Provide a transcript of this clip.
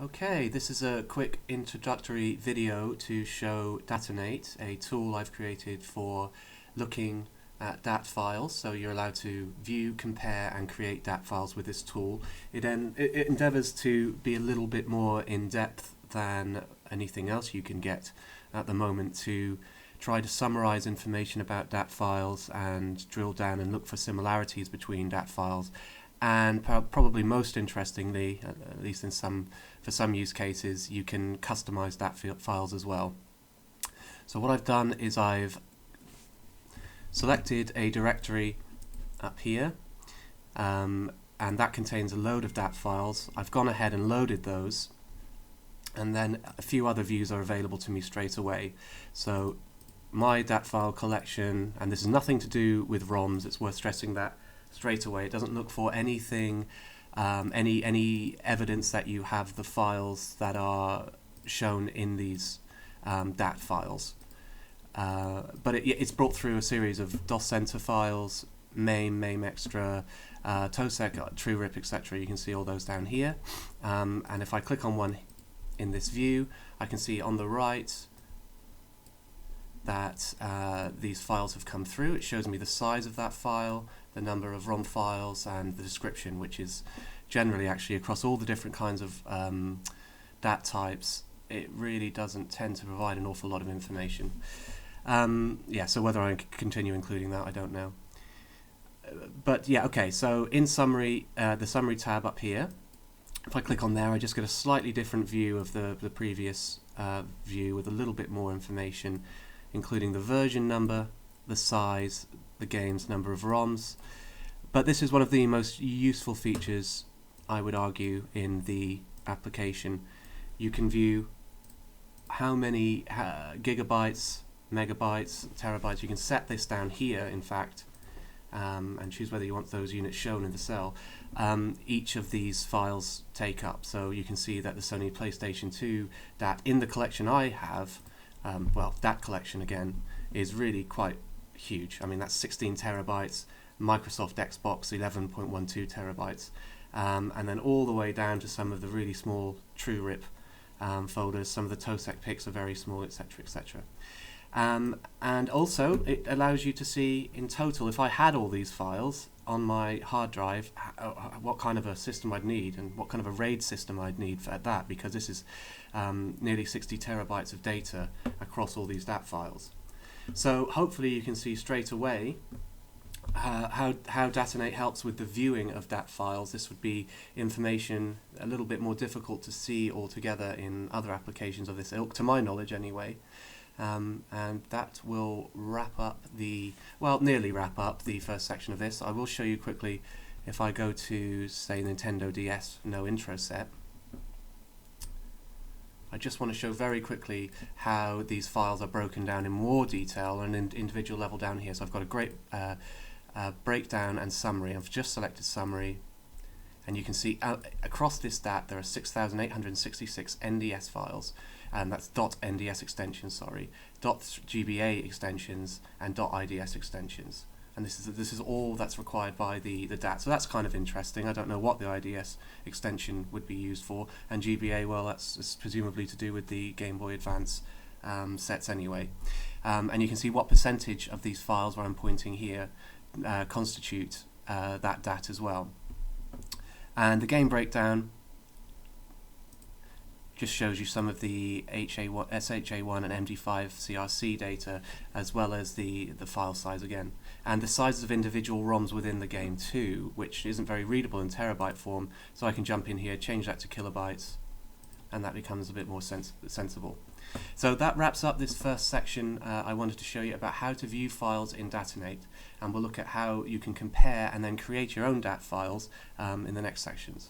Okay, this is a quick introductory video to show Datinate, a tool I've created for looking at DAT files. So you're allowed to view, compare and create DAT files with this tool. It endeavors to be a little bit more in depth than anything else you can get at the moment to try to summarize information about DAT files and drill down and look for similarities between DAT files. And probably most interestingly, at least for some use cases, you can customize DAT files as well. So what I've done is I've selected a directory up here, and that contains a load of DAT files. I've gone ahead and loaded those, and then a few other views are available to me straight away. So my DAT file collection, and this has nothing to do with ROMs, it's worth stressing that straight away. It doesn't look for anything, any evidence that you have the files that are shown in these DAT files. But it's brought through a series of DOS center files, MAME extra, TOSEC, TrueRip, etc. You can see all those down here. And if I click on one in this view, I can see on the right that these files have come through. It shows me the size of that file, the number of ROM files, and the description, which is generally actually across all the different kinds of DAT types. It really doesn't tend to provide an awful lot of information. Yeah, so whether I continue including that, I don't know. But yeah, okay, so in summary, the summary tab up here, if I click on there, I just get a slightly different view of the previous view with a little bit more information, including the version number, the size, the game's number of ROMs. But this is one of the most useful features, I would argue, in the application. You can view how many gigabytes, megabytes, terabytes. You can set this down here, in fact, and choose whether you want those units shown in the cell. Each of these files take up. So you can see that the Sony PlayStation 2 DAT in the collection I have, well, that collection again is really quite huge. I mean, that's 16 terabytes, Microsoft Xbox 11.12 terabytes, and then all the way down to some of the really small TrueRip folders. Some of the TOSEC pics are very small, etc., etc. And also, it allows you to see in total, if I had all these files on my hard drive, what kind of a system I'd need and what kind of a RAID system I'd need for that, because this is nearly 60 terabytes of data across all these DAT files. So hopefully you can see straight away how Datinate helps with the viewing of DAT files. This would be information a little bit more difficult to see altogether in other applications of this ilk, to my knowledge anyway. And that will wrap up nearly wrap up the first section of this. I will show you quickly, if I go to, say, Nintendo DS no intro set, I just want to show very quickly how these files are broken down in more detail and in individual level down here. So I've got a great breakdown and summary. I've just selected summary, and you can see across this DAT there are 6,866 NDS files, and that's .nds extensions, sorry, .gba extensions and .ids extensions. And this is all that's required by the DAT. So that's kind of interesting. I don't know what the IDS extension would be used for, and GBA, well, that's presumably to do with the Game Boy Advance sets anyway. And you can see what percentage of these files, where I'm pointing here, constitute that DAT as well. And the game breakdown just shows you some of the SHA1 and MD5 CRC data, as well as the file size again, and the sizes of individual ROMs within the game too, which isn't very readable in terabyte form. So I can jump in here, change that to kilobytes, and that becomes a bit more sensible. So that wraps up this first section. I wanted to show you about how to view files in Datinate, and we'll look at how you can compare and then create your own DAT files in the next sections.